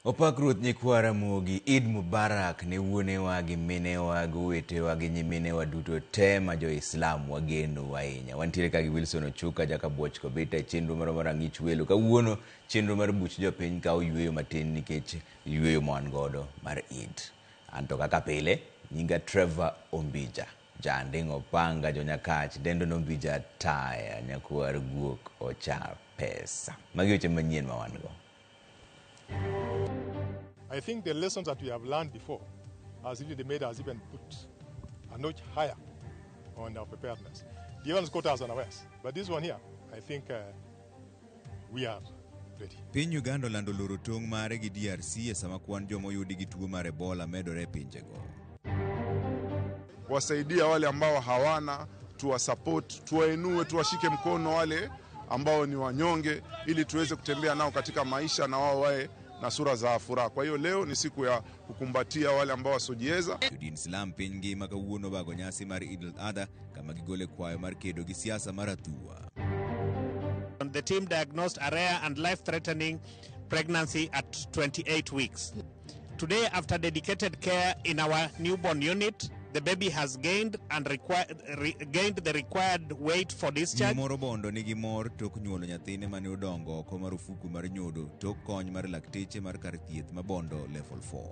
Opak Ruoth Nyikwara Mogi, Eid Mubarak ne wuonewa gi minewa gi wetewa gi nyiminewa duto te ma jo-Islam wageno ahinya. Wantiere ka gi Wilson Ochuka jaka Buoch Kobita e chenro mar Rang'ich Welo. Kawuono chenro mar buch jopiny kawo yweyo matin nikech yweyo mon godo mar Eid. Anto kaka pile, nyinga Trevor Ombija, Janding Opanga Jonyakach, Dendo Nombija Taya, Nyakwar Guok Ocha Pesa. Magi weche manyien ma wan go. I think the lessons that we have learned before has really made us even put a notch higher on our preparedness. The others caught us unawares, but this one here, I think we are ready. Piny Uganda olando loro tong' mare gi DRC e sama kwan joma oyudi gi tuo mar Ebola medore pinjego. Wasaidia wale ambao hawana, tuwasupport, tuwainue, tuwashike mkono wale ambao ni wanyonge ili tuweze kutembea nao katika maisha na wao wae na sura za furaha. Kwa hiyo leo ni siku ya kukumbatia wale ambao wasojieza. Jodin Islam piny ngima kawuono bago nyasi mar Eid al-Adha kama gigole kwayo mar kedo gi siasa mar athua. The team diagnosed a rare and life-threatening pregnancy at 28 weeks. Today, after dedicated care in our newborn unit, the baby has gained and gained the required weight for discharge. Moro bondo nigi mor tok nyuolo nyathine mane odongo oko marufuku mar nyodo tok kony mar lakteche mar kar thieth ma Bondo level 4.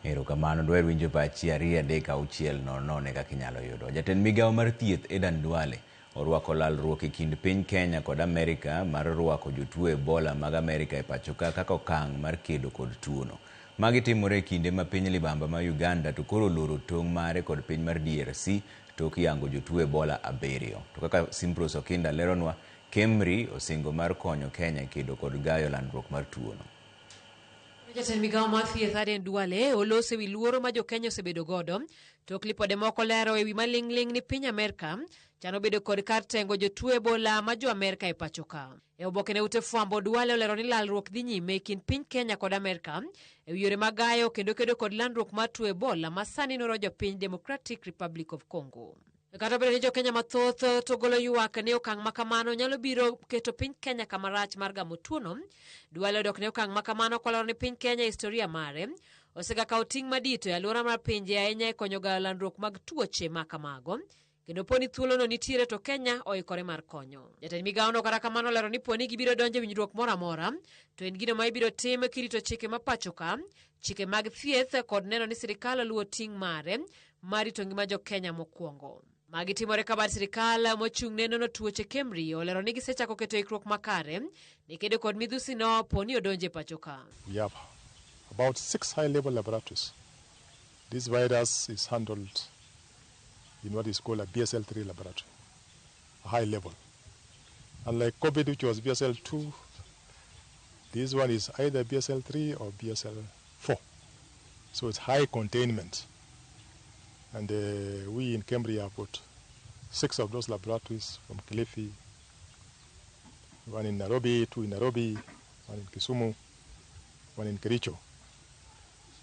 Erokamano, dwer winjo pachi 2-3-6 kaka inyalo yudo. Jatend migawo mar thieth Edan Duale orwako lalruok e kind piny Kenya kod Amerika mar rwako jotuo Ebola mag Amerika e pachoka kaka okang' mar kedo kod tuono. Magi timore e kinde ma piny libamba ma Uganda to koro loro tong' mare kod piny mar DRC tok yango jotuo Ebola 7. To kaka Simpros Okinda leronwa, Kemri osingo mar konyo Kenya kedo kod gayo landruok mar tuono. Jatend migawo mar thieth Aden Duale olose wi luoro ma jo-Kenya osebedo godo tok lipode moko lero ewi maling'ling ni piny Amerka chano bedo kod kar tengo jotuo Ebola ma jo-Amerka e pachoka. E oboke ne ute fwambo, Duale olero ni lalruok dhi nyime e kind piny Kenya kod Amerka ewi yore mag gayo kendo kedo kod landruok mar tuo Ebola ma sani noro jopiny Democratic Republic of Congo. Kata obedo ni jo-Kenya mathoth to golo ywak ni okang' makamano nyalo biro keto piny Kenya kama rach mar gamo tuono, Duale odok ne okang' makamano kolero ni piny Kenya historia mare osega kawo ting' madito e alwora mar pinje ahinya e konyo gayo landruok mag tuoche ma kamago, kendo poni thuolono nitiere to Kenya oikore mar konyo. Jatend migawono kata kamano olero ni poni gibiro donjo winjruok moro amora to en gino ma ibiro tim kirito chike ma pachoka, chike mag thieth kod neno ni sirikal luwo ting' mare mar rito ngima jo-Kenya mokwongo. Magi timore ka bad sirikal mochung' ne nono tuoche Kemri olero ni gisechako keto ikruok makare ni kedo kod midhusi no poni odonje pachoka. We have about 6 high-level laboratories. This virus is handled in what is called a BSL-3 laboratory, a high level. Unlike COVID, which was BSL-2, this one is either BSL-3 or BSL-4. So it's high containment. And we in Cambria have got 6 of those laboratories from Kilifi, one in Nairobi, 2 in Nairobi, one in Kisumu, one in Kericho.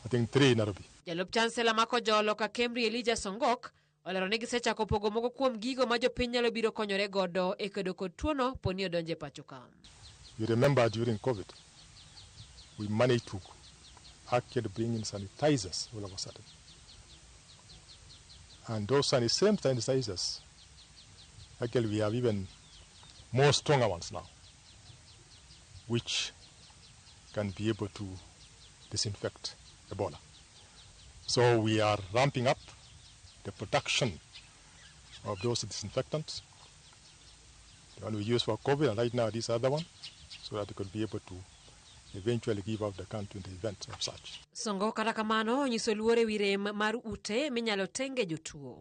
I think 3 in Nairobi. Jalup Chancellor Mako Jolo ka Kemri Elijah Songok olero ni gisechako pogo moko kuom gigo ma jopiny nyalo biro konyore godo e kedo kod tuono poni odonje pachoka. You remember during COVID, we managed to actually bring in sanitizers all of a sudden. And those same sanitizers, actually we have even more stronger ones now, which can be able to disinfect Ebola. So we are ramping up the production of those disinfectants, the one we use for COVID, and right now this other one, so that we could be able to eventually give out the country in the event of such. Songo kata kamano nyiso luore wi rem mar ute minyalo tenge jotuo.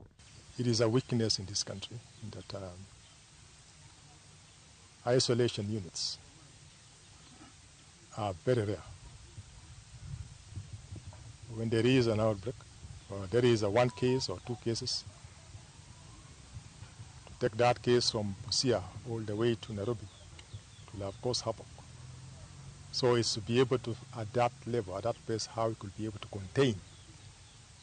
It is a weakness in this country that isolation units are very rare. When there is an outbreak, or there is a 1 case or 2 cases, to take that case from Busia all the way to Nairobi, it will have caused havoc. So it's to be able to, at that level, at that place, how we could be able to contain.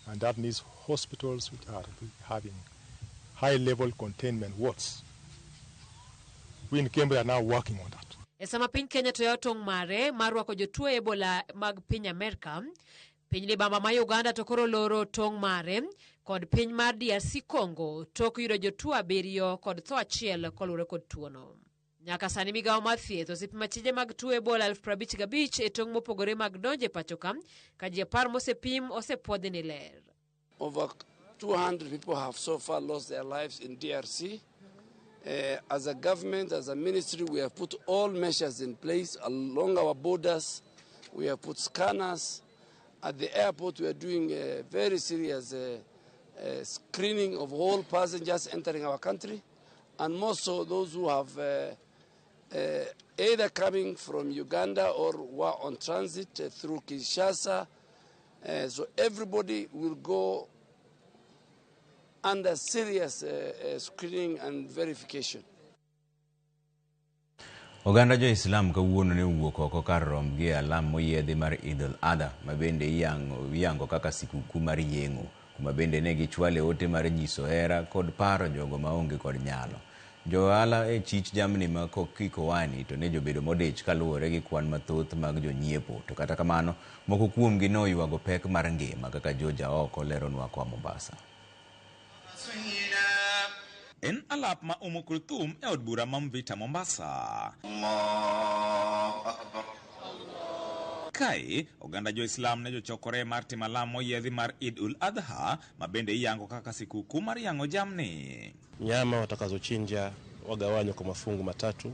And that needs hospitals which are having high-level containment wards. We in Kembe are now working on that. E sama piny Kenya to yotong' mare mar rwako jotuo Ebola mag piny Amerika, piny libamba ma Uganda to koro loro tong' mare kod piny mar DRC Congo tok yudo jotuo 7 kod tho 1 kolure kod tuono. Nyaka sani migawo mar thieth osepimo achije mag tuo Ebola 55,000 e tong' mopogore mag donje pachoka ka ji 10 mosepim osepwodhi ni ler. Over 200 people have so far lost their lives in DRC. As a government, as a ministry, we have put all measures in place along our borders. We have put scanners. At the airport, we are doing a very serious screening of all passengers entering our country, and more so those who have either coming from Uganda or were on transit through Kinshasa. So everybody will go under serious screening and verification. Oganda jo Islam kawuono ne wuok oko kar rom gi alam moyiedhi mar Eid al-Adha ma bende iyango kaka sikuku mar yeng'o, kuma bende ne gichwale ote mar nyiso hera kod paro jogo maonge kod nyalo. Johala e chich jamni ma Kikowani to ne jobedo modich kaluwore gi kwan mathoth mag jonyiepo, to kata kamano moko kuomgi noywago pek mar ngima kaka Joja oko leronwa kwa Mombasa. En alap ma Kulthum e od bura ma Mvita Mombasa. Kai oganda jo Islam ne jochokore mar timo alam moyiedhi mar Eid al-Adha ma bende iyango kaka sikuku mar yango jamni. Nyama watakazochinja wagawanywa kwa mafungu matatu: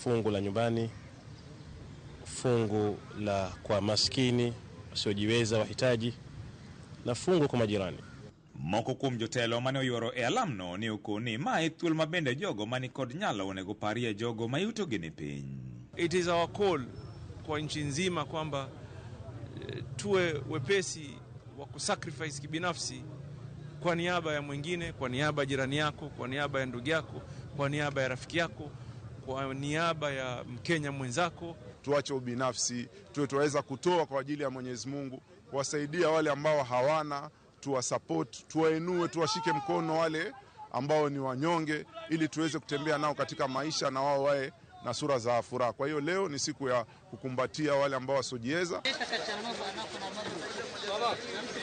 fungu la nyumbani, fungu la kwa maskini wasiojiweza wahitaji, na fungu kwa majirani. Moko kuom jotelo mane oyuoro e alamno ne okoni mae thuol ma bende jogo mani kod nyalo onego parie jogo ma yuto gi ni piny. It is our call kwa nchi nzima kwamba tuwe wepesi wa kusacrifice kibinafsi kwa niaba ya mwingine, kwa niaba ya jirani yako, kwa niaba ya ndugu yako, kwa niaba ya rafiki yako, kwa niaba ya Mkenya mwenzako. Tuache ubinafsi, tuweza kutoa kwa ajili ya Mwenyezi Mungu, kuwasaidia wale ambao hawana, tuwasupport, tuwainue, tuwashike mkono wale ambao ni wanyonge, ili tuweze kutembea nao katika maisha na wao wae na sura za furaha. Kwa hiyo leo ni siku ya kukumbatia wale ambao wasiojiweza.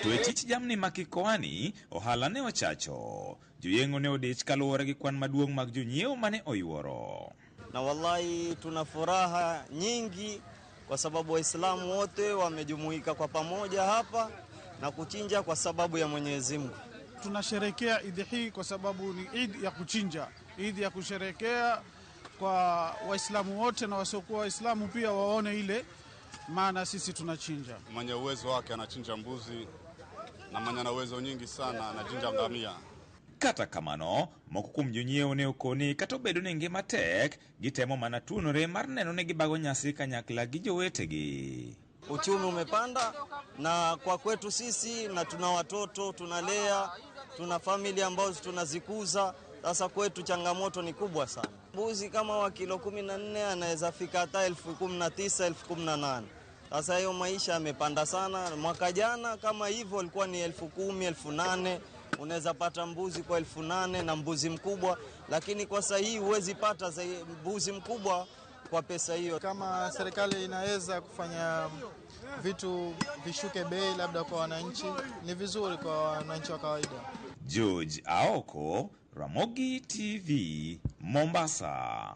Tuechich jamni ma Kikowani ohala ne ochacho. Joyengo ne odich kaluwore gi kwan maduong' mag jonyiewo mane oyuoro. Na wallahi tuna furaha nyingi kwa sababu Waislamu wote wamejumuika kwa pamoja hapa na kuchinja kwa sababu ya Mwenyezi Mungu. Tunasherehekea Eid hii kwa sababu ni Eid ya kuchinja, Eid ya kusherehekea kwa Waislamu wote na wasiokuwa Waislamu pia waone ile maana sisi tunachinja. Mwenye uwezo wake anachinja mbuzi na mwenye na uwezo nyingi sana anachinja ngamia. Kata kamano, moko kuom jonyiewo ne okoni kata obedo ni ngima tek, gitemo mana tuonore mar neno ne gibago nyasi kanyakla gi jowetegi. Uchumi umepanda na kwa kwetu sisi, na tuna watoto tunalea, tuna familia ambazo tunazikuza. Sasa kwetu changamoto ni kubwa sana. Mbuzi kama wa kilo 14 anaweza fika hata 19,000, 18,000. Sasa hiyo maisha yamepanda sana. Mwaka jana kama hivyo ilikuwa ni 10,000, 8,000. Unaweza pata mbuzi kwa 8,000 na mbuzi mkubwa, lakini kwa sasa hii huwezi pata mbuzi mkubwa kwa pesa hiyo. Kama serikali inaweza kufanya vitu vishuke bei labda kwa wananchi, ni vizuri kwa wananchi wa kawaida. George Aoko, Ramogi TV, Mombasa.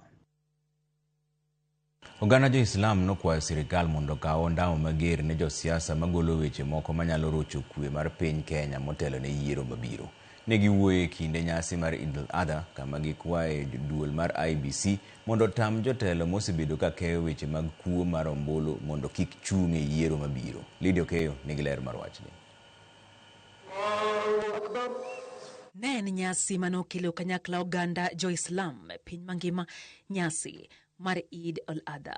Oganda jo Islam nokwayo sirikal mondo kawo ondamo mager ne josiasa magolo weche moko manyalo rocho kwe mar piny Kenya motelo ne yiero mabiro. Ne giwuoyo e kinde nyasi mar Eid al-Adha kama gikwaye duol mar IBC mondo tam jotelo mosebedo ka keyo weche mag kuo mar ombulu mondo kik chung' e yiero mabiro. Lidio Keyo nigi ler mar wachni. Ne en nyasi manokelo kanyakla oganda jo Islam piny mangima, nyasi mar Eid al-Adha.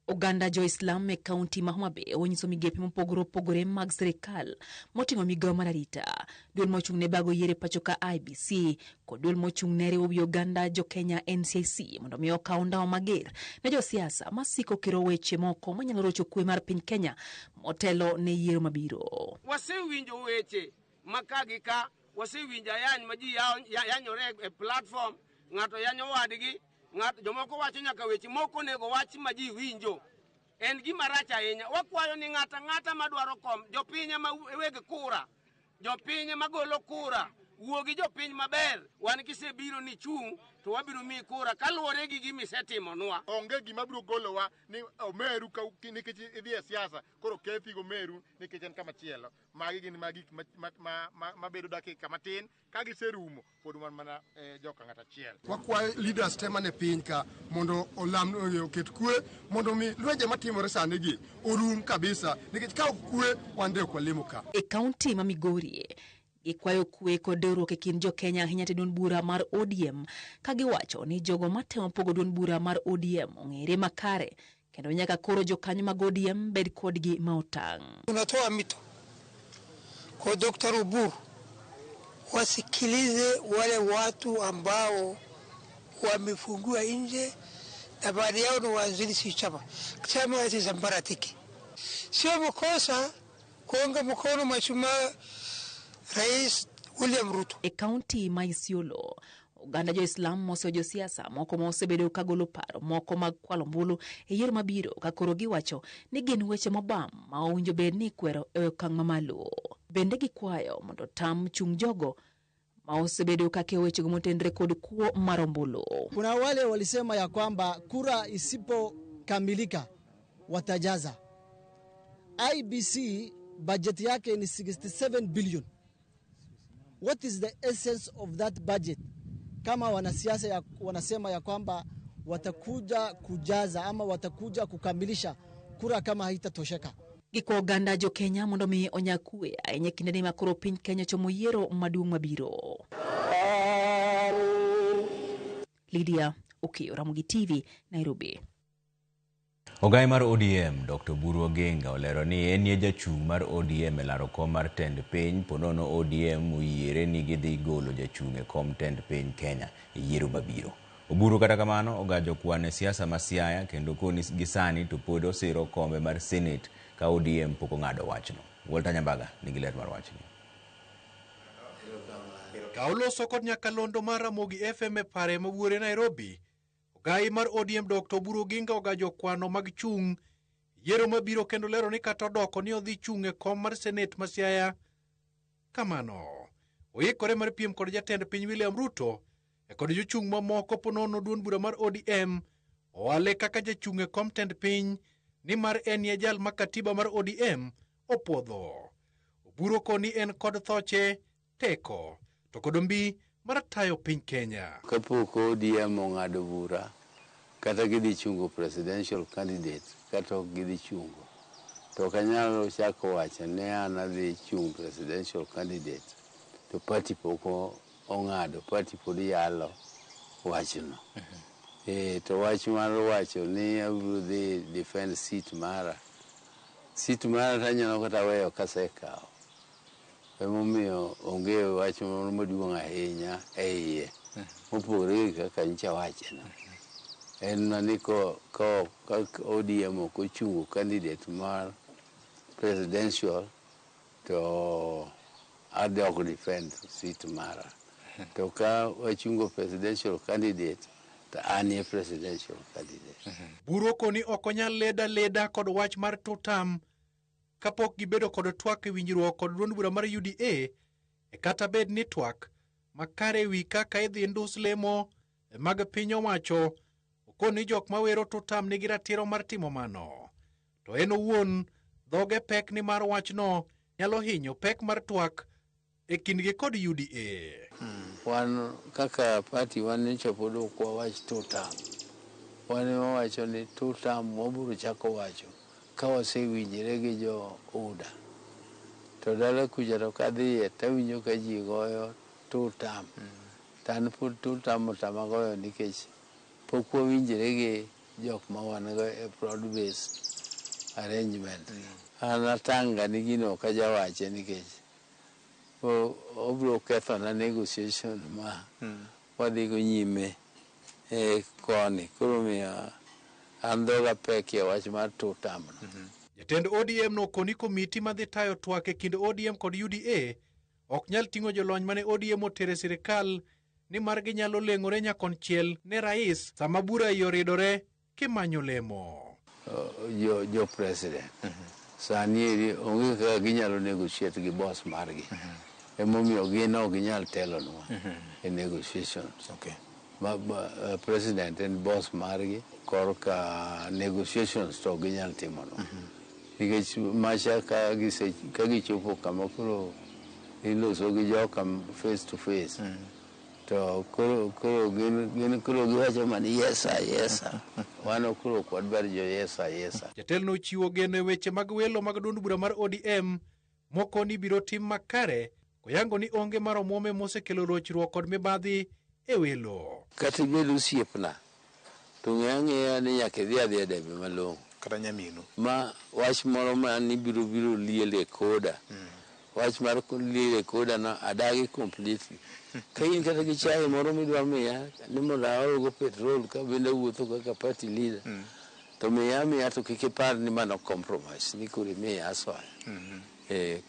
Oganda jo Islam e kaunti ma Homa Bay onyiso migepe mopogore opogore mag sirikal moting'o migawo mar arita, duol mochung' ne bago yiero pacho ka IBC kod duol mochung' ne riwo wi oganda jo Kenya NCIC mondo mi okaw ondamo mager ne josiasa masiko kiro weche moko manyalo rocho kwe mar piny Kenya motelo ne yiero mabiro. Wasewinjo weche makagika, wasewinjo yani maji yanyore e platform ng'ato yanyo wadgi, ng'ato jomoko wacho nyaka weche moko nego wach ma ji winjo. En gima rach ahinya. Wakwayo ni ng'ata madwaro kom, jopiny ma wege kura, jopiny magolo kura, wuogi jopiny maber, wan kisebiro ni chung to wabiro mi kura kaluwore gi gimisetimo. Onge gima biro golowa ni Omeru nikech idhi e siasa, koro kethi go Meru nikech en kama chielo. Magi gin magi mabedo dakika matin ka giserumo pod mana joka ng'at achiel. Wakwayo leaders tema ne piny ka mondo olam oket kwe mondo mi lwenje matimore sani gi orum kabisa nikech ka ok kwe wande ok walemo ka. E kaunti ma Migori ikwayo kwe kod dewruok e kind Jo-Kenya ahinya te duond bura mar ODM ka giwacho ni jogo matemo pogo duond bura mar ODM ong'ere makare kendo nyaka koro jokanyo mag ODM bed kodgi ma otang'. Tunatoa mito kwa Dr. Oburu wasikilize wale watu ambao wamefungua nje na baadhi yao ni waanzilishi chama zisambaratiki. Sio makosa kuunga mkono Mheshimiwa Rais William Ruto. E kaunti ma Isiolo, oganda Jo-Islam mose josiasa moko mosebedo kagolo paro moko mag kwalo mbulu e yiero mabiro ka koro giwacho ni gin weche mobam ma owinjo bed ni kwero e okang' mamalo. Bende gikwayo mondo tam chung jogo ma osebedo kake wechego motendre kod kuo mar mbulu. Kuna wale walisema ya kwamba kura isipokamilika watajaza. IBC budget yake ni 67 billion. What is the essence of that budget? Kama wanasiasa wanasema ya kwamba watakuja kujaza ama watakuja kukamilisha kura kama haitatosheka. Gikwa oganda Jo-Kenya mondo mi onyakue ahinya kinde ma koro piny Kenya chomo yiero maduong' mabiro. Lydia Okiyo, Ramogi TV, Nairobi. Ogai mar ODM Dr. Oburu Oginga olero ni en jachung' mar ODM e laro kom mar tend piny ponono ODM oyiere ni gidhi golo jachung' e kom tend piny Kenya e yiero mabiro. Oburu kata kamano ogajo kwan e siasa ma Siaya kendo koni gisani to pod osiro kombe mar Senate ka ODM pok ong'ado wachno. Walter Nyambaga nigi ler mar wachno. Ka oloso kod nyakalondo mar Ramogi FM e pare mawuore Nairobi, Ogai mar ODM Dr. Oburu Oginga ogajo kwano mag chung' yiero mabiro kendo lero ni kata odoko ni odhi chung' e kom mar Senate ma Siaya. Kamano, oikore mar piem kod jatend piny William Ruto e kod jochung' mamoko ponono duond bura mar ODM owale kaka jachung' e kom tend piny ni mar en jal ma katiba mar ODM opuodho. Oburu koni en kod thoche teko to kod mbi mar tayo piny Kenya. Kapok ODM ong'ado bura kata gidhi chungo presidential candidate kata ok gidhi chungo, to kanyalo chako wacho ne an adhi chung presidential candidate to party pok ong'ado, party pod yalo wachno. To wach mar wacho ni abiro dhi defend seat mara tanyalo kata weyo kasekawo. Emomiyo onge wach moro maduong' ahinya e iye mopogore kaka ncha wachno. En ni ko ODM ok ochungo candidate mar presidential to adhi ok defend seat mara. To ka wachungo presidential candidate to an e presidential candidate. Buru koni ok onyal leda kod wach mar totam kapok gibedo kod twak e winjruok kod duond bura mar UDA e kata bed ni twak makare wi kaka idhi ndus lemo mag piny owacho okoni jok mawero totam nigi ratiro mar timo mano. To en owuon dhoge pek ni mar wachno nyalo hinyo pek mar twak e kindgi kod UDA. Wan kaka party wan chopo do kwa wach totam. Wan wacho ni totam wabiro chako wacho ka wasewinjore gi jo UDA. To dala kuja to kadhiye tawinjo ka ji goyo totam. Tan pod totam otama goyo nikech pok wawinjore gi jok ma wan go e broad based arrangement. An atanga ni gino ka jawache nikech obiro ketho na negotiation ma wadhi go nyime koni. Koro miyo an dhoga pek e wach mar totamno. Jatend ODM no koni komiti madhi tayo twak e kind ODM kod UDA ok nyal ting'o jolony mane ODM otere sirikal ni mar ginyalo leng'ore nyakonchiel ne rais sama bura yoridore kimanyo lemo. Jo president sani onge kaka ginyalo negotiate gi boss margi. Emomiyo gin ok ginyal telonwa e negotiations. President and boss margi korka negotiations to ginyal timono. Nikech macha ka gichopo kama koro iloso gi joka face to face. To koro gin koro giwacho mana yes sir. Wano koro kod bar jo yes sir. Jatelno ochiwo geno e weche mag welo mag duond bura mar ODM moko ni biro tim makare koyango ni onge mar omwome mosekelo rochruok kod mibadhi e welo. Kata bedo osiepna to ng'eya ni nyaka idhi adhiya debe malong'o kata nyaminu ma wach moro ma ni biro liele koda. Wach mar liele koda no adagi completely. Ka in kata gi chai moro midwa miya ni mondo aolgo petrol ka bende wuotho kaka party leader to miya to kik ipar ni mano compromise ni koro miya asoya.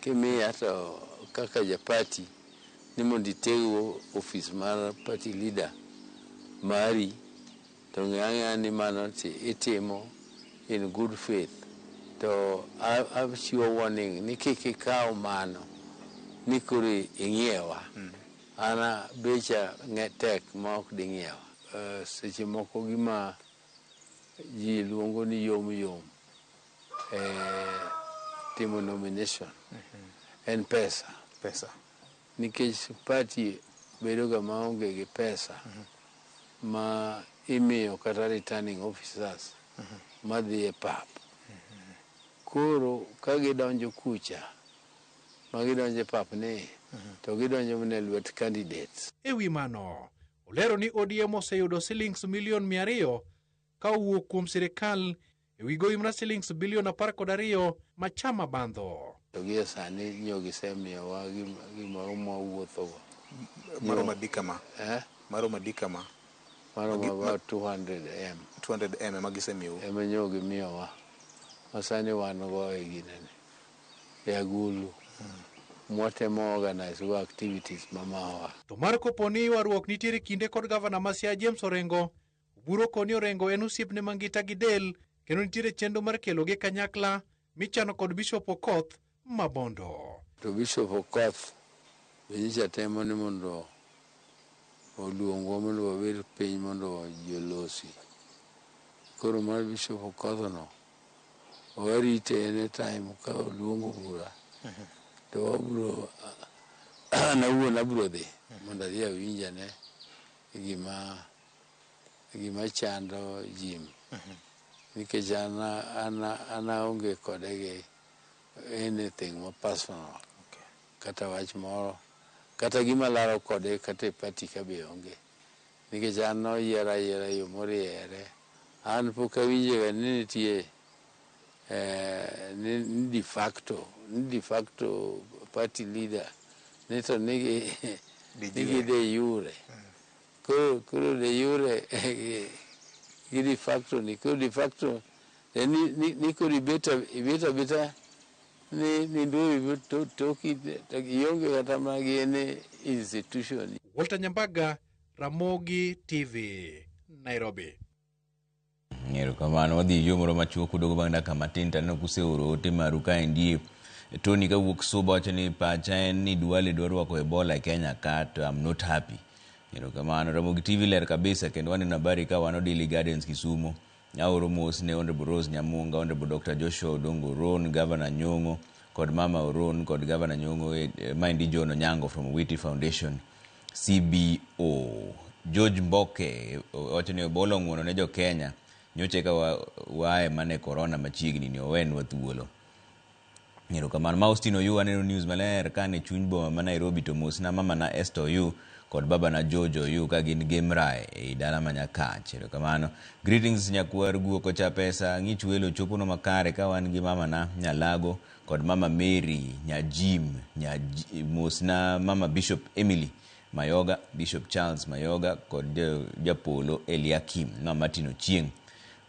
Kimiya to kaka japati ni mondo itego office mar party leader mari to ng'eya ni mano itimo in good faith. To achiwo warning ni kik ikaw mano ni koro ing'iewa. Ana becha tek ma ok ding'iewa. Seche moko gima ji luongo ni yom timo nomination en pesa. Nikech party bedo ga maonge gi pesa ma imiyo kata returning officers madhi e pap. Koro ka gidonjo kucha ma gidonjo e pap ni to gidonjo mane lwet candidates. E wi mano, olero ni ODM oseyudo silings milion 200 ka owuok kuom sirikal e wi gowi mar silings bilion 12 ma chama bandho. To gi sani nyogi semiyowa gimoro mawuothogo. Maro madikama. Maro madikama. Maro about 200M. 200M ema gisemiyowa. Ema nyogi miyowa. Masani wan go e ginene. E agulu. Mwatemo organize go activities mamawa. To mar koponi warruok nitiere kinde kod gavana ma Siaya James Orengo, Oburu koni Orengo en osiepne mangita gi del, kendo nitiere chenro mar kelo gi kanyakla michano kod Bishop Okoth Mabondo. To Bishop Okoth benyicha temo ni mondo oluongwa mondo wabed piny mondo jolosi. Koro mar Bishop Okoth no warite anytime ka oluongo bura. To wabro nawuon abro dhi mondo adhi awinjane gima chando jim. Nikech ana onge kode gi anything ma personal. Kata wach moro kata gima laro kode kata party ka be onge. Nikech an noyiera yo moriere. An pok awinjega ni nitie ni de facto party leader nito nigi de jure. Koro de jure gi de facto ni koro de facto ni koro ibeta ni ndo toki yonge kata magi ene institution. Walter Nyambaga, Ramogi TV, Nairobi. Ngero kamano wadhi yomoro machuo kudogo bang' dakika matin taneno kuseoro ote maru ka endie Tony ka wuok Suba wacho ni pacha en ni Duale dwa rwako Ebola e Kenya ka to I'm not happy. Ngero kamano Ramogi TV ler kabisa kendo waneno habari ka wano Daily Gardens Kisumu. Nyaoro mos ne Honorable Rose Nyamunga, Honorable Dr. Joshua Odongo Oron, Governor Nyong'o kod Mama Oron kod Governor Nyong'o Mind John Onyango from Witi Foundation CBO. George Mboke wacho ni Ebola ng'uono ne jo Kenya. Nyoche ka wae mane corona machiegni ni owenwa thuolo. Ngero kamano Maustino yu aneno news maler kane chuny boma ma Nairobi to mos na mama na Esther yu kod baba na Jojo yu ka gin Gemrae e dala Manyakach. Ngero kamano greetings nyakwar guoko cha pesa ng'ich welo chopo no makare ka wan gi mama na Nyalago kod mama Mary Nyajim mos na mama Bishop Emily Mayoga, Bishop Charles Mayoga kod Japolo Eliakim na Martino Chieng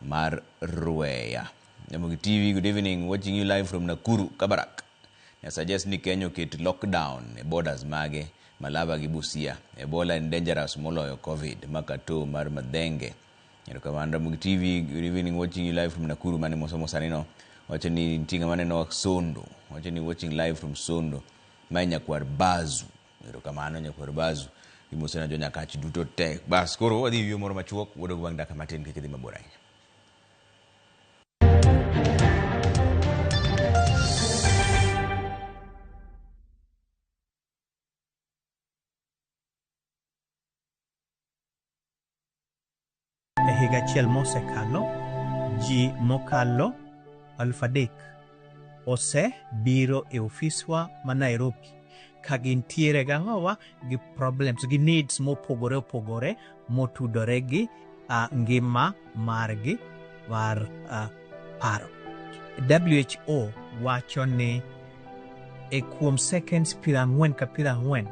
Mar Rueya. Ramogi TV, good evening, watching you live from Nakuru, Kabarak. I suggest ni Kenya ket lockdown e borders mage Malaba gi Busia. Ebola en dangerous moloyo COVID. Makato mar madenge. Kamanda Mugi TV, good evening, watching you live from Nakuru, mane mosomo sanino. Watching ni tinga mane no Sondo. Watching ni watching live from Sondo. Manya kwa Bazu. Kamano nya kwa Bazu. Imosena jo nyakachi duto tek. Bas koro wadhi wiyo moro machuok wodo gwang daka matin kikidhi mabora. E higa achiel mosekalo, ji mokalo 3,000 osebiro e ofiswa ma Nairobi ka gintiere gang'owa gi problems, gi needs mopogore opogore motudore gi ngima margi mar paro. WHO wacho ni e kuom seconds 40 ka 40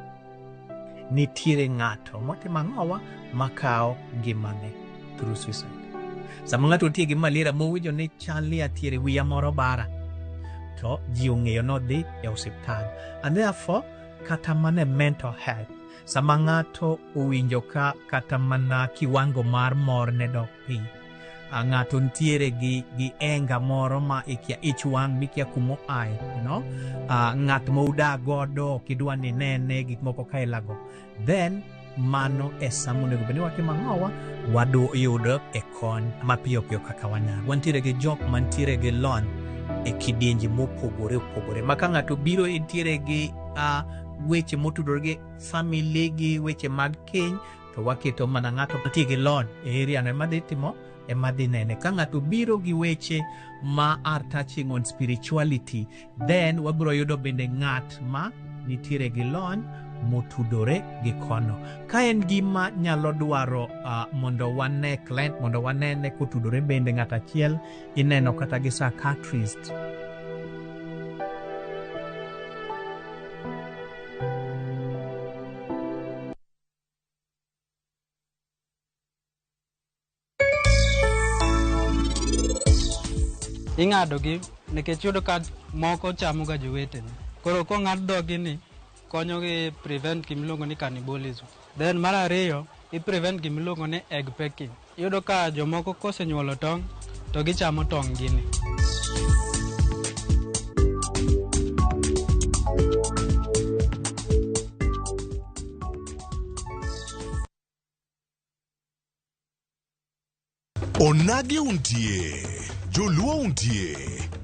nitiere ng'ato motimo ang'owa makao ngimane through suicide. Sama ng'ato nitie gi malaria mowinjo ni chali atiere wiya moro bara, to ji ong'eyo nodhi e osiptal. And therefore, kata mana mental health, sama ng'ato owinjo ka kata mana kiwango mar mor ne dok piny, ng'ato ntiere gi enga moro ma ikia ich wang' mikia kumo ai, you know, ng'at mouda godo kidwa ni nene gik moko kailago, then mano e samo nego bende watimo ang'owa wadu yudo e kony mapiyo piyo kaka wanyalo. Wantiere gi jok mantiere gi lony e kidienje mopogore opogore, maka ng'ato biro ntiere gi weche motudore gi family gi weche mag keny, to waketo mana ng'ato mantie gi lony e area no ema dhi timo, ema dhi nene. Ka ng'ato biro gi weche ma are touching on spirituality, then wabiro yudo bende ng'at ma nitiere gi lony motudore gi kono. Ka en gima nyalo dwaro mondo wane client, mondo wanene kotudore bende ng'at achiel, ineno kata gi psychiatrist. Ing'ado gi nikech yudo ka moko chamo ga jowetene. Koro ko ng'ad dhogi ni konyo gi prevent gimiluongo ni cannibalism. Then mar ariyo, i prevent gimiluongo ni egg pecking. Yudo ka jomoko kosenyuolo tong' to gichamo tong' gini. Onagi untie, Joluo untie,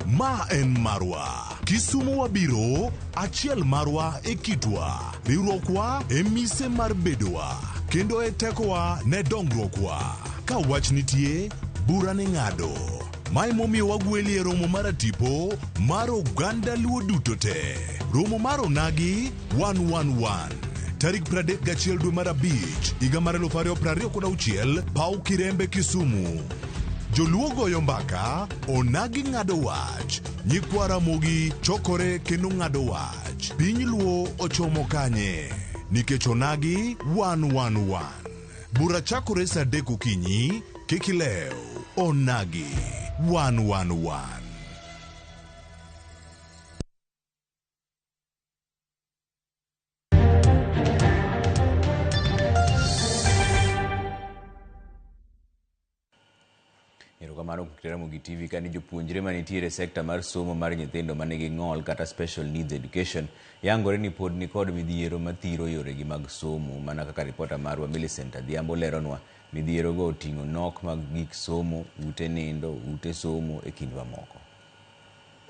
ma en Marwa. Kisumu wabiro, achiel marwa e kitwa. Riwruokwa e mise mar bedowa, kendo e tekowa ne dongruokwa. Ka wach nitie, bura ni ng'ado. Mae momiyo wagweli e romo mar tipo mar oganda Luo duto te. Romo mar Onagi 111. Tarik 31 dwe mar abich, higa mar 2026, Pau Kirembe, Kisumu. Joluo goyo mbaka, Onagi ng'ado wach. Nyikwara mogi chokore kendo ng'ado wach. Piny Luo ochomo kanye, nikech Onagi 111. Bura chakore saa 3 okinyi, kik ilew. Onagi 111. Kamano kutera Mugi TV kani jopuonjre manitiere sekta mar somo mar nyithindo manigi ng'ol kata special needs education yangore ni pod ni kod midhiero mathiro yore gi mag somo, mana kaka ripota marwa Millicent Adhiambo leronwa. Midhiero go oting'o nok mag gik somo, ute nindo, ute somo e kindwa moko.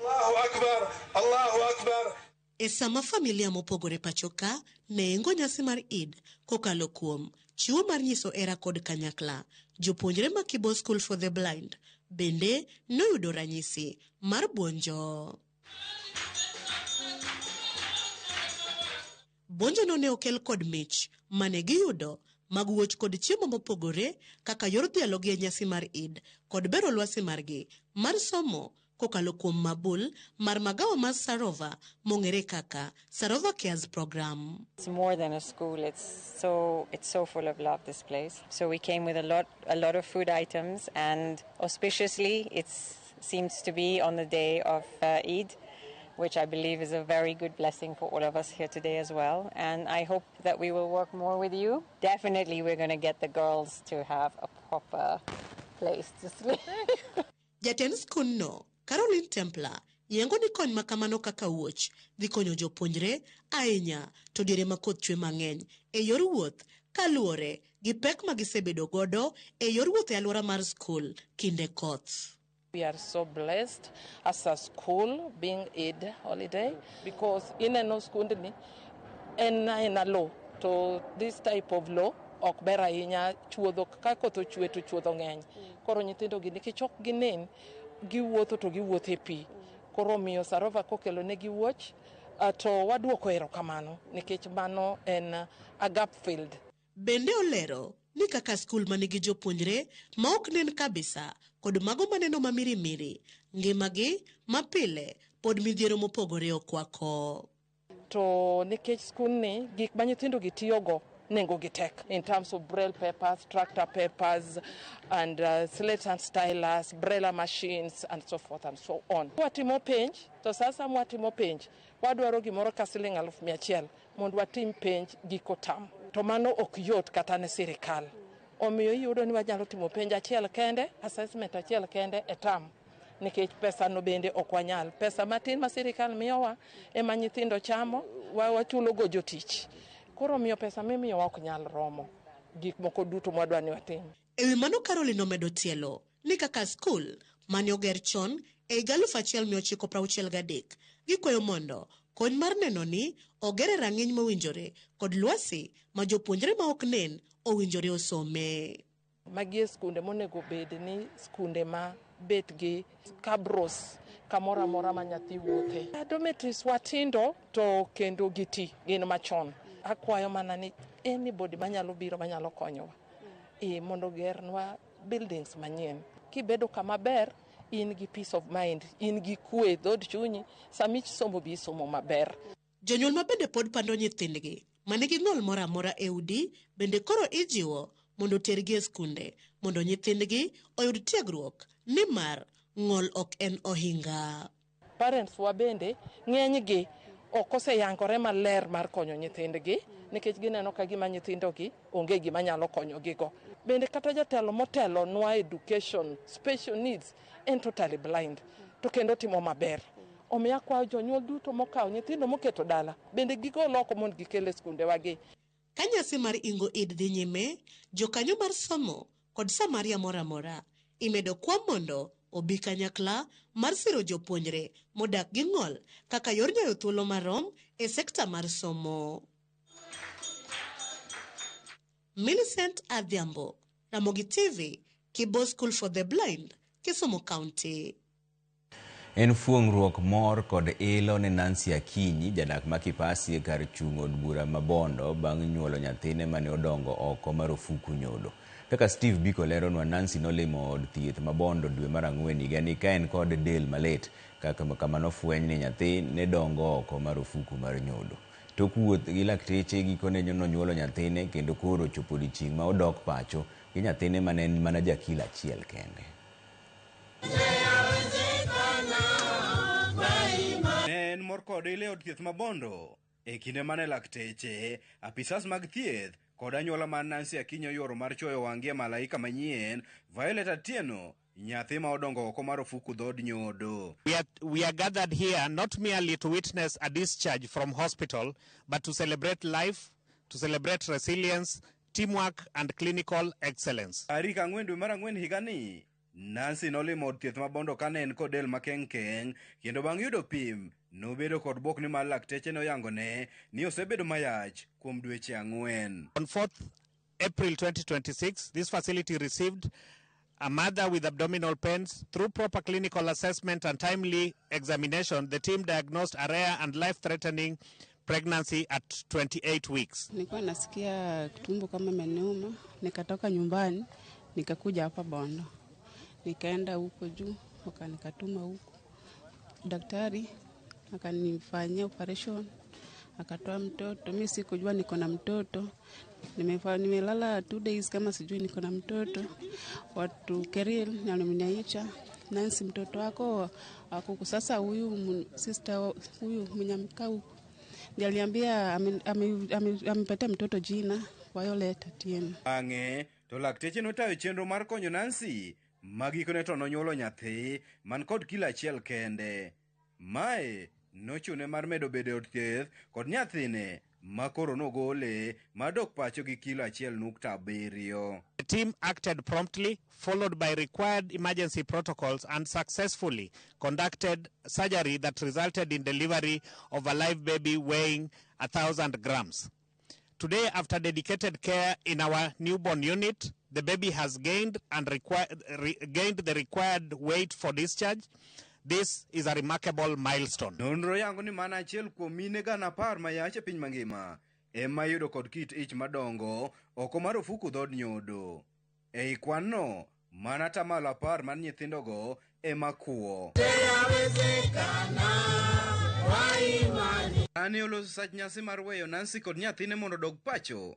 Allahu Akbar, Allahu Akbar. E sama familia mopogore pachoka nengo nyasi mar Eid kokalo kuom chiwo mar nyiso era kod kanyakla, jopuonjre ma Kibo School for the Blind bende noyudo ranyisi mar buonjo. Buonjo no ne okel kod mich mane giyudo mag wuoch kod chiemo mopogore kaka yor dhialo gi nyasi mar Eid kod bero lwasi margi mar somo kokalo kuom mabul mar magawa mar Sarova mong'ere kaka Sarova Cares Program. It's more than a school. It's so full of love, this place. So we came with a lot of food items, and auspiciously it seems to be on the day of Eid. which I believe is a very good blessing for all of us here today as well. And I hope that we will work more with you. Definitely we're going to get the girls to have a proper place to sleep. Jatend skul no, Caroline Templar, yengo ni kony makamano kaka wuoch dhi konyo jopuonjre ahinya to diere makoth chwe mang'eny e yor wuoth kaluwore gi pek ma gisebedo godo e yor wuoth e alwora mar skul kinde koth. We are so blessed as a school being Eid holiday because in a school in a law to this type of law ok ber ahinya chuodho ka koth ochwe to chuodho ng'eny. Koro nyithindo gi nikech ok ginen giwuotho to giwuotho e pi. Koro miyo Sarova kokelo ne giwuoch to waduoko erokamano nikech mano en a gap filled. Bende olero ni kaka skul manigi jopuonjre ma ok nen kabisa kod mago maneno mamirimiri ngimagi mapile pod midhiero mopogore okwako. To nikech skul ni gik ma nyithindo gi tiyogo nengo gi tek in terms of braille papers, tractor papers and slate and stylus, braille machines and so forth and so on. Watimo penj to sasa mwatimo penj wadwaro gimoro ka siling 100,000 mondo watim penj giko tam. To mano ok yot kata ne sirikal. Omiyo iyudo ni wanyalo timo penj achiel kende, assessment achiel kende e tam. Nikech pesa no bende ok wanyal. Pesa matin ma sirikal miyowa ema nyithindo chamo, wachulo go jotich. Koro miyo pesa mimiyowa ok nyal romo. Gik moko duto mwadwa ni watim. Ewi mano Caroline omedo tielo ni kaka skul mane oger chon e 1963 gikwayo mondo kony mar neno ni ogere rang'iny mowinjore kod lwasi ma jopuonjre ma ok nen owinjore osome. Magi skunde monego bed ni skunde ma bet gi kabros kamora mora ma nyathi wuothe. Dormitories watindo to kendo giti gin machon. Akwayo mana ni anybody manyalo biro manyalo konyowa mondo gernwa buildings manyien. Kibedo kama ber in gi peace of mind, in gi kwe dhod chunyi samich somo bi somo maber. Jonyuol ma bende pod pando nyithindgi manigi ng'ol mora mora e udi bende koro ijiwo mondo tergi e skunde mondo nyithindgi oyud tiegruok nimar ng'ol ok en ohinga. Parents wa bende ng'eny gi ok oseyangore maler mar konyo nyithindgi nikech gineno ka gima nyithindogi onge gima nyalo konyogigo. Bende kata jatelo motelo nwa education special needs en totally blind to kendo timo maber. Omiya kwa jonyuol duto mokawo nyithindo moketo dala bende gigol oko mondo gikele skunde wagi. Ka nyasi mar Ingo Eid dhi nyime, jokanyo mar somo kod Samaria mora mora imedo kwa mondo obi kanyakla mar siro jopuonjre modak gi ng'ol kaka yor nyayo thuolo marom e sekta mar somo. Millicent Adhiambo, Ramogi TV, Kibo School for the Blind, Kisumu County. En fuong'ruok mor kod ilo ne Nancy Akinyi, jadak ma Kipasi kar chung' od bura ma Bondo bang' nyuolo nyathine mane odongo oko marufuku nyodo. Kaka Steve Biko leronwa, Nancy nolimo od thieth ma Bondo dwe mar Ang'wen higa ni ka en kod del malet kaka kamano fweny ni nyathi ne dongo oko marufuku mar nyodo. Tok wuoth gi lakteche gikone nonyuolo nyathine kendo koro chopo odiechieng' ma odok pacho gi nyathine mane en mana jakilo achiel kende. Ne en mor kod ile od thieth ma Bondo e kinde mane lakteche, apisas mag thieth kod anyuola mar Nancy Akinyi oyuoro mar choyo wang'e malaika manyien Violet Atieno, nyathi ma odongo oko marufuku dhod nyodo. We are gathered here not merely to witness a discharge from hospital, but to celebrate life, to celebrate resilience, teamwork and clinical excellence. Tarik 4 dwe mar Ang'wen higa ni, Nancy nolimo od thieth ma Bondo ka ne en kod del makeng' kendo bang' yudo pim nobedo kod bwok ni mar lakteche noyangone ni osebedo mayach kuom dweche 4. On 4th April 2026, this facility received a mother with abdominal pains. Through proper clinical assessment and timely examination, the team diagnosed a rare and life-threatening pregnancy at 28 weeks. Nilikuwa nasikia tumbo kama imeniuma, nikatoka nyumbani, nikakuja hapa Bondo. Nikaenda huko juu, wakanikatuma huko. Daktari akanifanyia operation, akatoa mtoto. Mimi sikujua niko na mtoto. Nimelala 2 days kama sijui niko na mtoto. Watu Keril na wameniacha, Nancy, mtoto wako akuku. Sasa huyu sister huyu mwenye amekaa huko ndiye aliambia amepatia mtoto jina Violet Atieno. Ang'e to lakteche notayo chenro mar konyo Nancy magikone to nonyuolo nyathi man kod kilo achiel kende. Mae nochune mar medo bedo od thieth kod nyathine ma koro nogole madok pacho gi kilo 1.7. The team acted promptly, followed by required emergency protocols, and successfully conducted surgery that resulted in delivery of a live baby weighing 1,000 grams. Today, after dedicated care in our newborn unit, the baby has gained the required weight for discharge. This is a remarkable milestone. Nonro yango ni mana achiel kuom mine gana 10 mayach e piny mangima ema yudo kod kit ich madongo oko mar ofuku dhod nyodo. Ei kwanno, mana tamalo 10 mar nyithindogo ema kuo. Ane oloso sach nyasi mar weyo Nancy kod nyathine mondo dog pacho.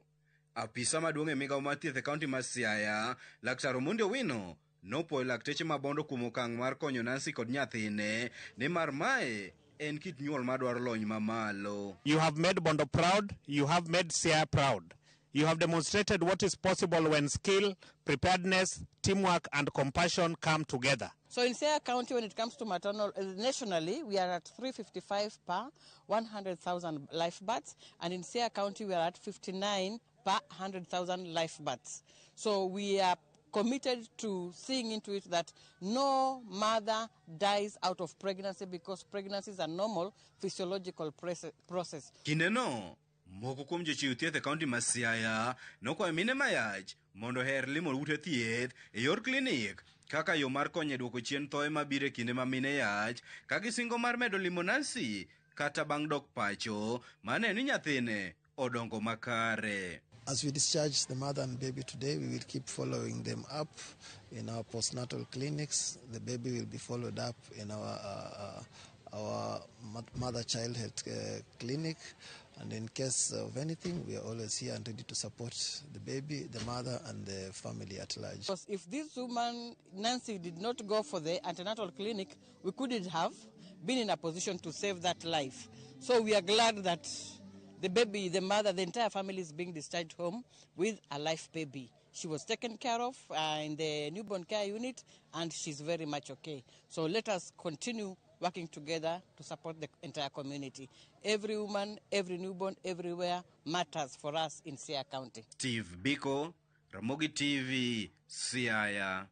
Apisa maduong' e migawo mar thieth e kaunti mar Siaya, Laktar Omondi Owino, nopuoyo lakteche mabondo kuom okang' mar konyo Nancy kod nyathine nimar mae en kit nyuol madwaro lony mamalo. You have made Bondo proud, you have made Siaya proud. You have demonstrated what is possible when skill, preparedness, teamwork and compassion come together. So in Siaya County, when it comes to maternal, nationally, we are at 355 per 100,000 live births, and in Siaya County, we are at 59 per 100,000 live births. So we are committed to seeing into it that no mother dies out of pregnancy, because pregnancy is a normal physiological process. Kindeno, moko kuom jochiw thieth e kaunti ma Siaya nokwayo mine mayach mondo her limo ute thieth e yor klinik kaka yo mar konyo e duoko chien thoe mabiro e kinde ma mine yach ka gisingo mar medo limo Nancy kata bang' dok pacho mane ni nyathine odongo makare. As we discharge the mother and baby today, we will keep following them up in our postnatal clinics. The baby will be followed up in our mother-child health clinic. And in case of anything, we are always here and ready to support the baby, the mother, and the family at large. Because if this woman, Nancy, did not go for the antenatal clinic, we couldn't have been in a position to save that life. So we are glad that the baby, the mother, the entire family is being discharged home with a live baby. She was taken care of in the newborn care unit, and she's very much okay. So let us continue working together to support the entire community. Every woman, every newborn, everywhere matters for us in Siaya County. Steve Biko, Ramogi TV, Siaya.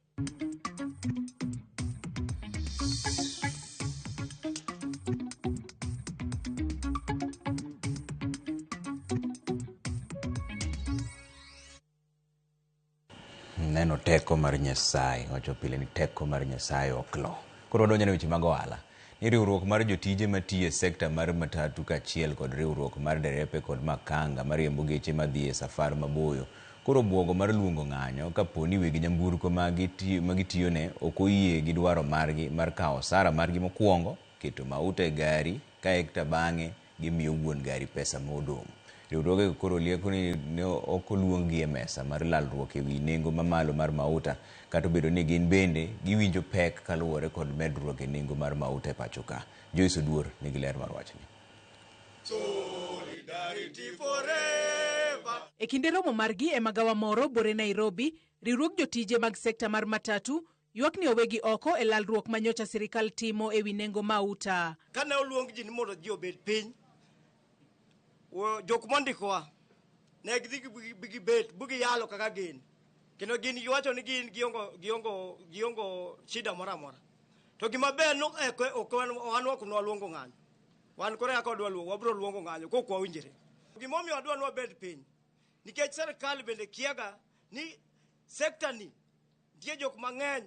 Neno teko mar Nyasaye, wacho pile ni teko mar Nyasaye oklo. Koro donjo ne weche mag ohala. Ni riwruok mar jotije matiyo e sekta mar matatu kaachiel kod riwruok mar derepe kod makanga mariembo geche madhi e safar maboyo. Koro buogo mar luongo ng'anyo kaponi wegi nyamburko magitiyone ok oyie gi dwaro margi mar kawo osara margi mokwongo, keto mauta e gari kaekta bang'e gimiyo wuon gari pesa modong'. Riwruoge koro lieko ni ne ok oluongi e mesa mar lalruok ewi nengo mamalo mar mauta, kata obedo ni gin bende giwinjo pek kaluwore kod medruok e nengo mar mauta e pacho ka. Joyce Oduor nigi ler mar wachni. E kinde romo margi e magawa moro bore Nairobi, riwruog jotije mag sekta mar matatu ywak ni owegi oko e lalruok manyocha sirikal timo ewi nengo mauta. Kane oluong ji ni mondo ji obed piny, jok mondikowa ne gidhi bet bugi yalo kaka gin, kendo gin giwacho ni gin giongo shida moro amora. To gima ber no wan ok nwaluongo ng'anyo, wan kore aka odwa luongo, wabiro luongo ng'anyo kok wawinjore. Gimomiyo adwa ni wabed piny nikech sirikal bende kiaga ni sekta ni nitie jok mang'eny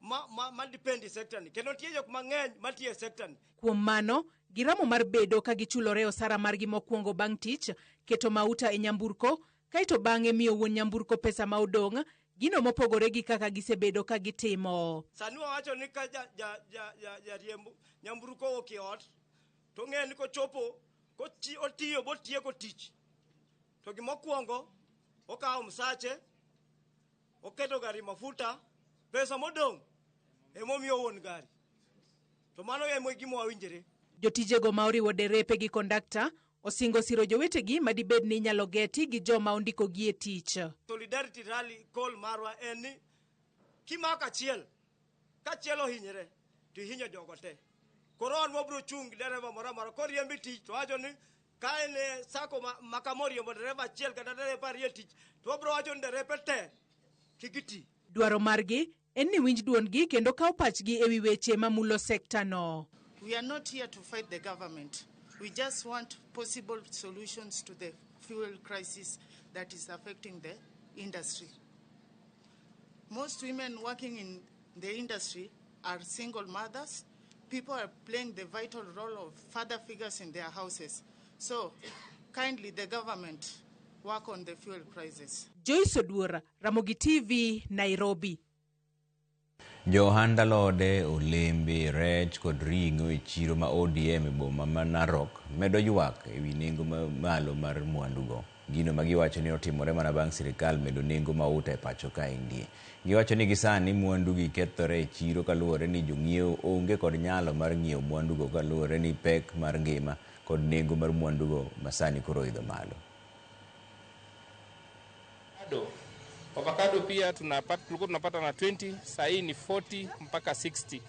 ma depend e sekta ni, kendo nitie jok mang'eny matiyo e sekta ni. Kuom mano, giramo mar bedo ka gichulore osara margi mokwongo bang' tich, keto mauta e nyamburko, kaito bang'e miyo wuon nyamburko pesa ma odong', gino mopogore gi kaka gisebedo ka gitimo. Sani wawacho ni ka jariembo nyamburko ok ot, to ng'e ni kochopo otiyo botieko tich, to gimokwongo okawo msache, oketo gari mafuta, pesa modong' emomiyo wuon gari to mano emo gima wawinjore. Jotijego ma oriwo derepe gi kondakta osingo siro jowetegi madibed ni nyalo geti gi joma ondikogi e tich. Solidarity Rally call marwa en ni kimaka achiel ka achiel ohinyre to ihinyo jogo te. Koro an wabro chung dereva moro amora koriembi tich to wacho ni ka en sako makamoriembo dereva achiel kata dereva ariyo tich to wabro wacho ni derepe te kigiti. Dwaro margi en ni winj duondgi kendo kaw pachgi ewi weche mamulo sekta no. We are not here to fight the government. We just want possible solutions to the fuel crisis that is affecting the industry. Most women working in the industry are single mothers. People are playing the vital role of father figures in their houses. So, kindly, the government work on the fuel crisis. Joyce Oduora, Ramogi TV, Nairobi. Johand alode, olembe, rech kod ring'o e chiro ma ODM e boma ma Narok medo ywak ewi nengo malo mar mwandugo. Gino ma giwacho ni otimore mana bang' sirikal medo nengo mauta e pacho kaendi. Giwacho ni gisani mwandugi kethore e chiro kaluwore ni jong'iewo onge kod nyalo mar ng'iewo mwandugo kaluwore ni pek mar ngima kod nengo mar mwandugo masani koro idho malo. Avocado pia tulikuwa tunapata na 20, sasa hii ni 40 mpaka 60.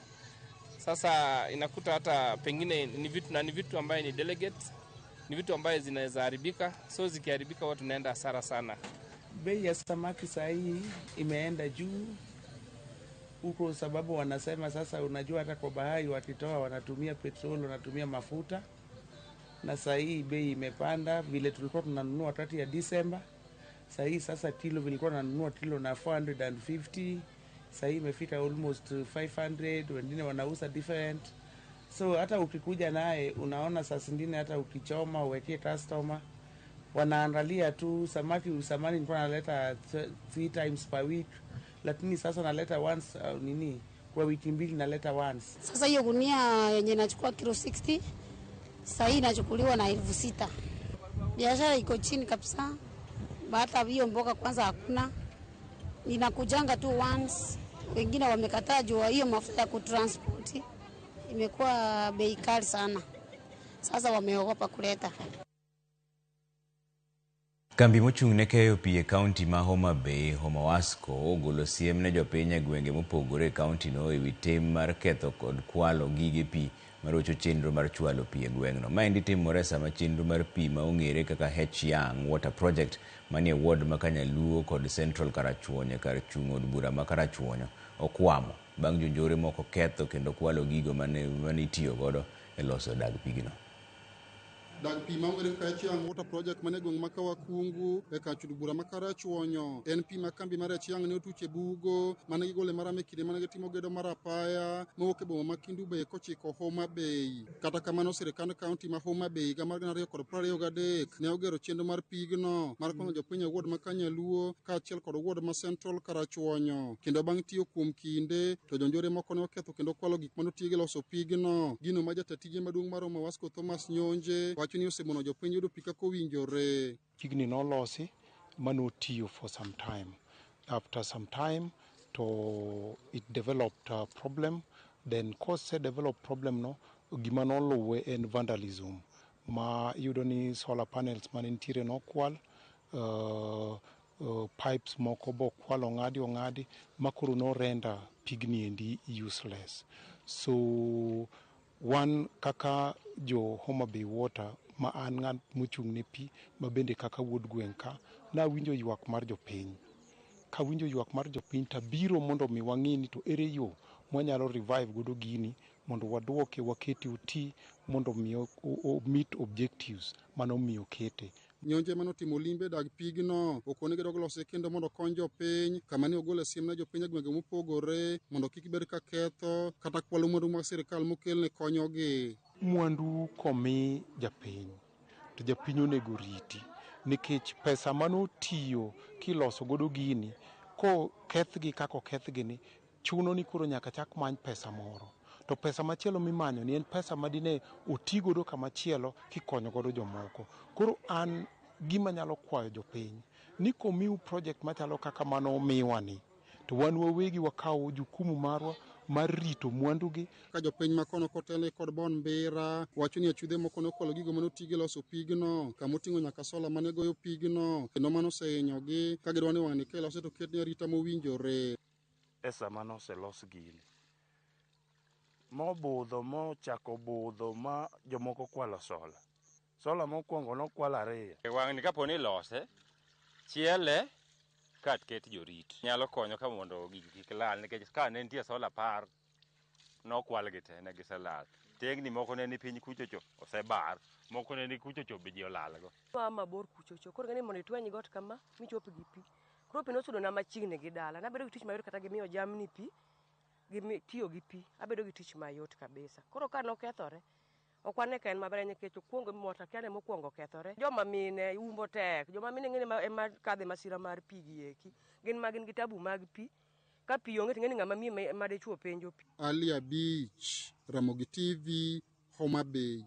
Sasa inakuta hata pengine ni vitu ambaye ni delegate, ni vitu ambaye zinaweza haribika, so zikiharibika watu tunaenda hasara sana. Bei ya samaki sasa hii imeenda juu huko, sababu wanasema sasa, unajua hata kwa bahari wakitoa wanatumia petroli, wanatumia mafuta, na sasa hii bei imepanda. Vile tulikuwa tunanunua wakati ya Disemba, sasa kilo vilikuwa nanunua kilo na 450, sasa imefika almost 500, wengine wanauza different. So hata ukikuja naye unaona saa zingine hata ukichoma uwekee customer wanaangalia tu samaki. Usamani nilikuwa naleta 3 times per week, lakini sasa naleta once kwa wiki mbili naleta once. Sasa hiyo gunia yenye inachukua kilo 60 sasa hii inachukuliwa na 6,000. Biashara iko chini kabisa. Hata hiyo mboga kwanza hakuna. Ninakujanga tu once. Wengine wamekataa juu hiyo mafuta ya kutransport imekuwa bei kali sana. Sasa wameogopa kuleta. Kambi mochung' ne keyo pi e kaunti ma Homa Bay, Homawasco, ogolo siem ne jopiny e gwenge mopogore e kaunti no ewi tim mar ketho kod kwalo gige pi marocho chenro mar chwalo pi e gweng'no. Maendi timore sama chenro mar pi ma ong'ere kaka H-Young Water Project manie ward ma Kanyaluo kod Central Karachuonyo kar chung' od bura ma Karachuonyo okwamo bang' jonjore moko ketho kendo kwalo gigo mane itiyo godo e loso dag pigno. Dag pi maongere ka H-Young Water Project mane gweng' ma Kawakungu e kar chud bura ma Karachuonyo en pi ma kambi mar H-Young ne otuche bugo mane gigole marame kinde mane gitimo gedo mar apaya mowuok e boma ma Kendu Bay kochiko Homa Bay. Kata kamano sirikand kaunti ma Homa Bay higa mar 2023 ne ogero chenro mar pigno mar konyo jopiny e ward ma Kanyaluo kaachiel kod ward ma Central Karachuonyo. Kendo bang' tiyo kuom kinde to jonjore moko ne oketho kendo kwalo gik mane otiyo gi loso pigno. Gino ma jatatije maduong' mar Homawasco Thomas Nyonje ni osemono jopiny yudo pi kaka owinjore. Pigni nolosi manotiyo for some time. After some time to it developed a problem. Then cause developed problem no gima noluwe en vandalism ma yudo ni solar panels manentiere no kwal, pipes moko bo kwal ong'adi makoro no render pigni endi useless. So one kaka jo Homa Bay Water ma an ng'at mochung' ne pi ma bende kaka wuod gweng' ka na winjo ywak mar jopiny. Ka winjo ywak mar jopiny tabiro mondo mi wang'e ni to ere yo mwanyalo revive godo gini mondo waduoke wakete oti mondo mi meet objectives mano miyo kete. Nyonje manotimo limbe dag pigno okone gedo lose kendo mondo konyo jopiny kama ne ogolo siem ne jopiny e gwenge mopogore mondo kik bed ka ketho kata kwalo mwandu mag sirikal mokelne konyogi. Mwandu komi japiny to japiny onego riti nikech pesa manotiyo kiloso godo gini ko kethgi kako kethgi ni chuno ni koro nyaka chak many pesa moro. To pesa machielo mimanyo ni en pesa madine oti godo kamachielo kikonyo godo jomoko. Koro an gima nyalo kwayo jopiny ni komiu project machalo kaka mano omiwa ni to wan wawegi wakawo jukumu marwa mar rito mwandugi. Ka jopiny makono kotele kod Bon Mbira wacho ni achudhe moko nokwalo gigo manotigi loso pigno kama oting'o nyaka sola mane goyo pigno kendo mano osehinyogi ka gidwa ni wang'ni kelose to ketne arita mowinjore. E sama noselos gini mobudho mochako budho ma jomoko kwalo sola mokwongo nokwalo 2 wang'ni kaponi lose chiele kat ket jorit nyalo konyo ka mondo gigi kik lal nikech ka ne nitie sola 10 nokwal gi te ne giselal. Tegni moko ne ni piny kuchocho osebar, moko ne ni kuchocho be ji olalgo. Mabor kuchocho koro ng'eni mondo itweny got kama michop gi pi. Koro pi nosudo na machiegni gi dala. Nabedo gi tich mayot kata gimiyo jamni pi, tiyo gi pi. Abedo gi tich mayot kabisa. Koro ka nokethore, ok wane ka en maber nikech okwongo mota kiane mokwongo kethore. Joma mine umbo tek, joma mine ng'eni ema kadhe masira mar pi gi eki. Gin gi tabu mag pi. Ka pi onge ng'eni ng'ama miye ma dichuo penjo pi. Ali Abich, Ramogi TV, Homa Bay.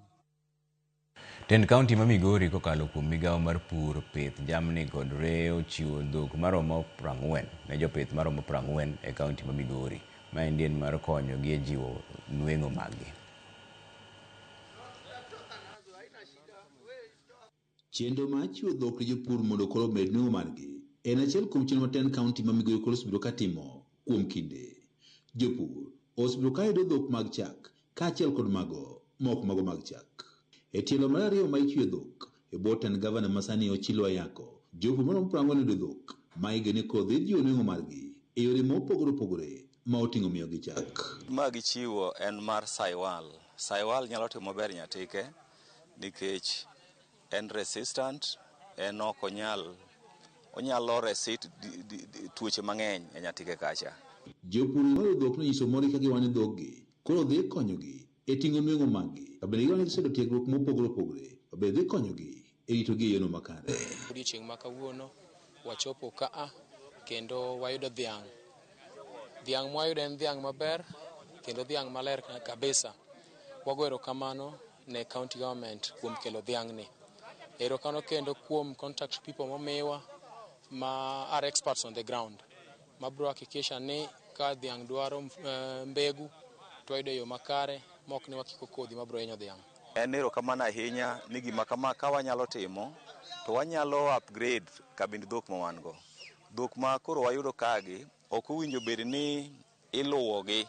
Tend kaunti ma Migori kokalo kuom migawo mar pur, pith, jamni kod reyo chiwo dhok maromo 40 ne jopith maromo 40 e kaunti ma Migori. Ma en mar konyo gi e jiwo nweng'o maggi. Chenro mar chiwo dhok ne jopur mondo koro med nweng'o margi en achiel kuom chenro ma Tend kaunti ma Migori koro osebiro katimo kuom kinde. Jopur osebiro ka yudo dhok mag chak kaachiel kod mago mok mago mag chak. E tielo mar ariyo ma ichwe dhok e bwo tend gavana masani Ochilo Ayako, jopur maromo 40 yudo dhok ma igene kodhi jiwo nweng'o margi e yore mopogore opogore ma oting'o miyo gi chak. Ma gichiwo en mar Saiwal. Saiwal nyalo timo maber Nyatike nikech en resistant, en ok onyalo resist tuoche mang'eny e Nyatike kacha. Jopur yudo dhok nonyiso mor ka giwane dhoggi koro dhi konyogi e ting'o nweng'o maggi. Bende giwane gisedo tiegruok mopogore opogore, bende dhi konyogi e ritogi e yono makare. Odiechieng' ma kawuono wachopo kaa kendo wayudo dhiang'. Dhiang' mwayudo en dhiang' maber kendo dhiang' maler kabisa. Wago erokamano ne county government kuom kelo dhiang'ni. Erokamano kendo kuom contact people momiwa ma are experts on the ground. Mabro hakikisha ni ka dhiang' dwaro mbegu twayudo yo makare mok ni wakiko kodhi mabro hinyo dhiang'. En erokamano ahinya ni gima kama ka wanyalo timo to wanyalo upgrade kabind dhok ma wan go. Dhok ma koro wayudo kagi ok owinjo bed ni iluwogi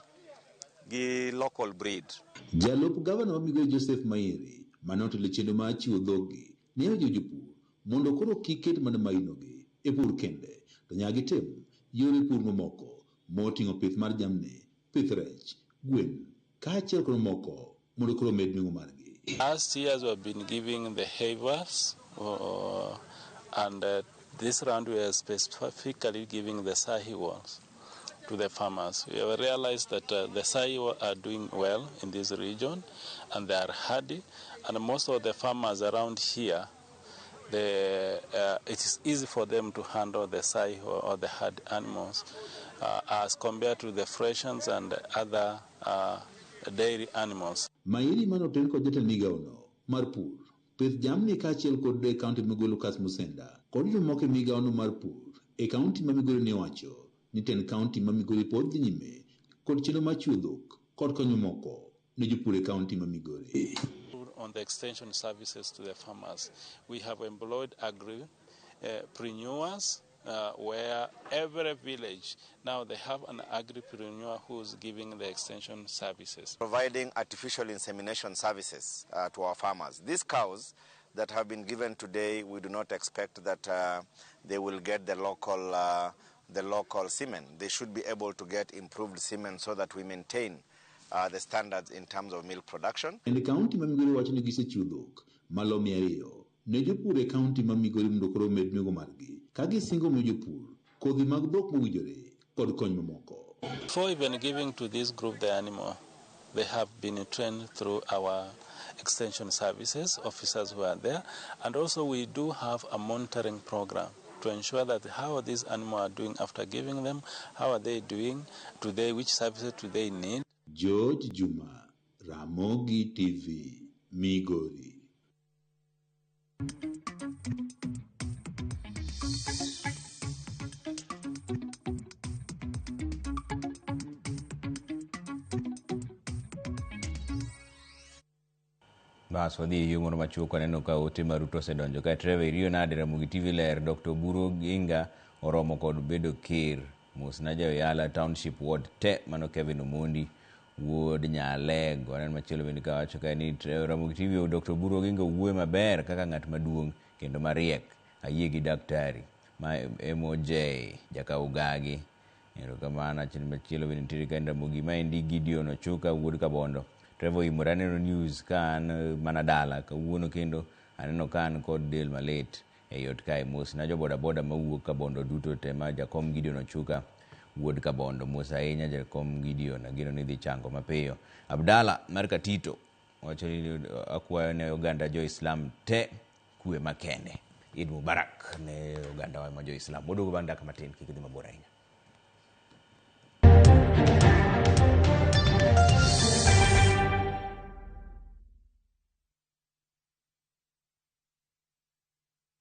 gi local breed. Jalup gavana wa Migori Joseph Mairi manotelo chenro mar chiwo dhoggi ne ojiwo jopur mondo koro kik ket mana mainogi e pur kende to nyaka gitim yore pur mamoko moting'o pith mar jamni, pith rech, gwen kaachiel kod moko mondo koro med nweng'o margi. Last years we have been giving the havers and this round we are specifically giving the sahiwals to the farmers. We have realized that the sahiwals are doing well in this region and they are hardy, and most of the farmers around here it is easy for them to handle the sahiwal or the hard animals as compared to the freshens and other dairy animals. Mairi manoten kod jatend migawono mar pur, pith jamni kaachiel kod e kaunti ma Migori Lucas Musenda kod jomoko e migawono mar pur e kaunti ma Migori ne owacho ni Tend kaunti ma Migori pod dhi nyime kod chenro mar chiwo dhok kod konyo moko ne jopur e kaunti ma Migori. On the extension services to the farmers, we have employed agripreneurs where every village now they have an agripreneur who's giving the extension services. Providing artificial insemination services to our farmers. These cows that have been given today, we do not expect that they will get the local semen. They should be able to get improved semen so that we maintain the standards in terms of milk production. In the county ma Migori wacho ni gisechiwo dhok malo 200 ne jopur e kaunti ma Migori mondo koro med nweng'o margi ka gisingo miyo jopur kodhi mag dhok mowinjore kod kony mamoko. Before even giving to this group the animal, they have been trained through our extension services, officers who are there, and also we do have a monitoring program to ensure that how these animals are doing after giving them, how are they doing, which services do they need. George Juma, Ramogi TV, Migori. Bas wadhi yo moro machuok aneno ka ote mar Ruto osedonjo ka Trevor Iriyo nade Ramogi TV ler Dr. Buro Ginga oromo kod bedo ker Musna Jayala Township Ward te mano Kevin Omondi wuod Nyalego aneno machielo bende ka wacho ka ni Ramogi TV Dr. Buro Ginga wuoyo maber kaka ng'at maduong' kendo mariek ayie gi daktari ma MOJ jaka ugagi erokamano achiel machielo bende nitie ka Ramogi ma endi Gideon Ochuka wuod Kabondo Trevor Imorano News kan manadala kawuono kendo aneno kan kod del malet yot kae mos na jo boda boda mawuok Kabondo duto te ma Jakom Gideon Ochuka wuod Kabondo mos ahinya Jakom Gideon agino ni dhi chango mapiyo. Abdalla mar Katito wacho ni akwayo ne oganda jo Islam te kwe makende. Eid Mubarak ne oganda wa jo Islam. Modugo bang' dakika matin kik idhi mabor ahinya.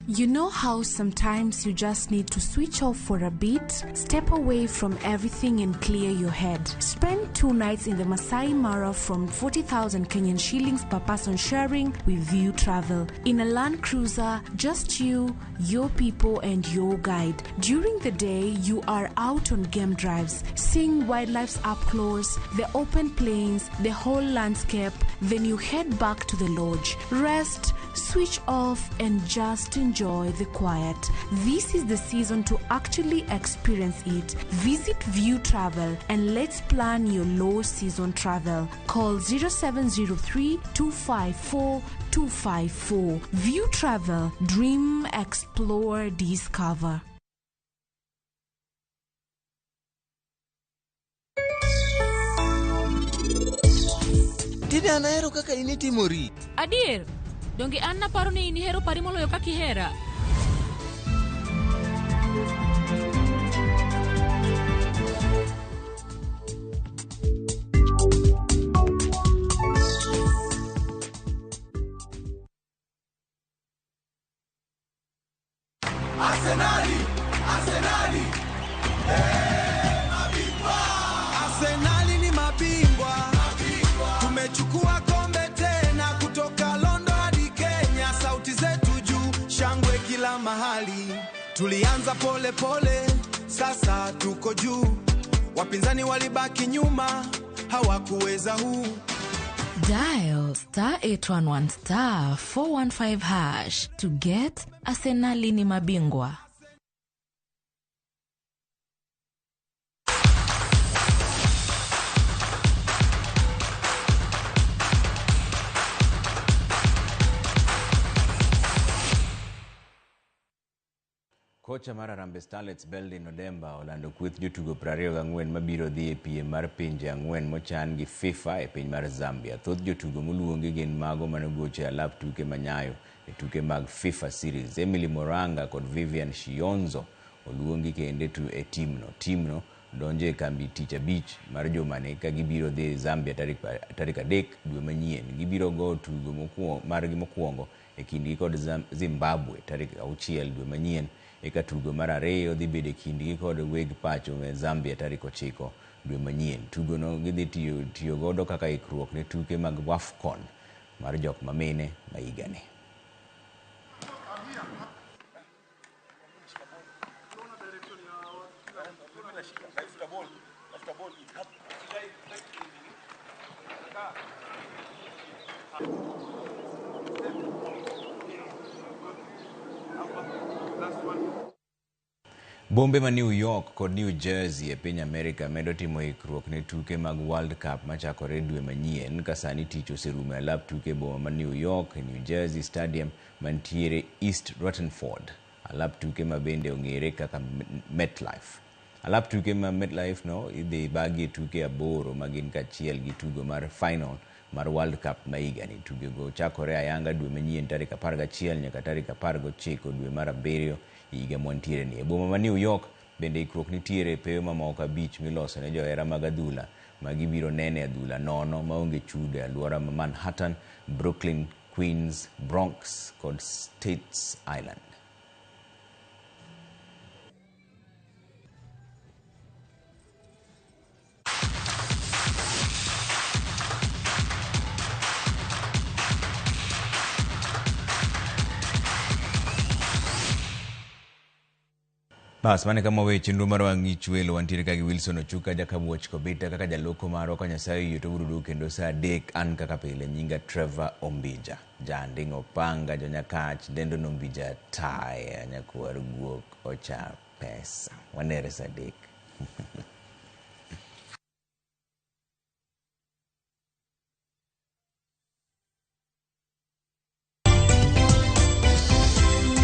You know how sometimes you just need to switch off for a bit, step away from everything and clear your head. Spend 2 nights in the Masai Mara from 40,000 Kenyan shillings per person sharing with View Travel. In a Land Cruiser, just you, your people and your guide. During the day, you are out on game drives, seeing wildlife up close, the open plains, the whole landscape. Then you head back to the lodge. Rest, switch off and just enjoy the quiet. This is the season to actually experience it. Visit View Travel and let's plan your low season travel. Call 0703 254 254. View Travel. Dream, explore, discover. Tide anahero kaka initimori. Adier. Donge an naparo ni inihero pari moloyo kaka ihera. Arsenali, Arsenali, mabingwa. Arsenali ni mabingwa. Tumechukua kombe tena kutoka London hadi Kenya, sauti zetu juu, shangwe kila mahali. Tulianza pole pole, sasa tuko juu. Wapinzani walibaki nyuma, hawakuweza huu. Dial *811 *415 hash to get Arsenali ni mabingwa. Kocha mar Harambee Starlets Beldin Odemba olando kweth jotugo 24 mabiro dhi e piem mar pinje 4 mochan gi FIFA e piny mar Zambia. Thoth jotugo moluongi gin mago manogocho e alap tuke manyayo e tuke mag FIFA Series. Emily Moranga kod Vivian Shionzo oluongi kende e timno donjo e kambi tich abich mar jumane ka gibiro dhi Zambia tarik 3 dwe manyien. Gibiro go tugo margi mokwongo e kindgi kod Zimbabwe tarik 6 dwe manyien. Eka tugo mar ariyo dhi bedo e kindgi kod weg pacho e Zambia tarik 9 dwe manyien. Tugo no gidhi tiyo godo kaka ikruok ne tuke mag WAFCON mar jok mamine ma higani. Bombe ma New York kod New Jersey e piny Amerika medo timo ikruok ne tuke mag World Cup machakore dwe manyien ka sani tich oserumo e alap tuke boma ma New York, New Jersey Stadium mantiere East Rutherford. Alap tuke ma bende ong'ere kaka MetLife. Alap tuke ma MetLife no idhi bagi tuke 8 magin kachiel gi tugo mar final mar World Cup ma higani. Tugo go chakore ayanga dwe manyien tarik 11 nyaka tarik 19 dwe mar 7 higa mwantiere ni. E boma ma New York bende ikruok nitiere peyo mamoko 5 miloso ne johera mag adhula ma gibiro nene adhula nono maonge chudo e alwora ma Manhattan, Brooklyn, Queens, Bronx kod States Island. Bas mane kama we chenro mar wangi chwelo wantiere kagi Wilson Ochuka jaka Watch Kobita kaka jaloko maro ka Nyasaye yuto burudu kendo sa dek an kaka pile nyinga Trevor Ombija jandingo panga jonyakach dendo nombija taya nyakuar guok ocha pesa wanere sa dek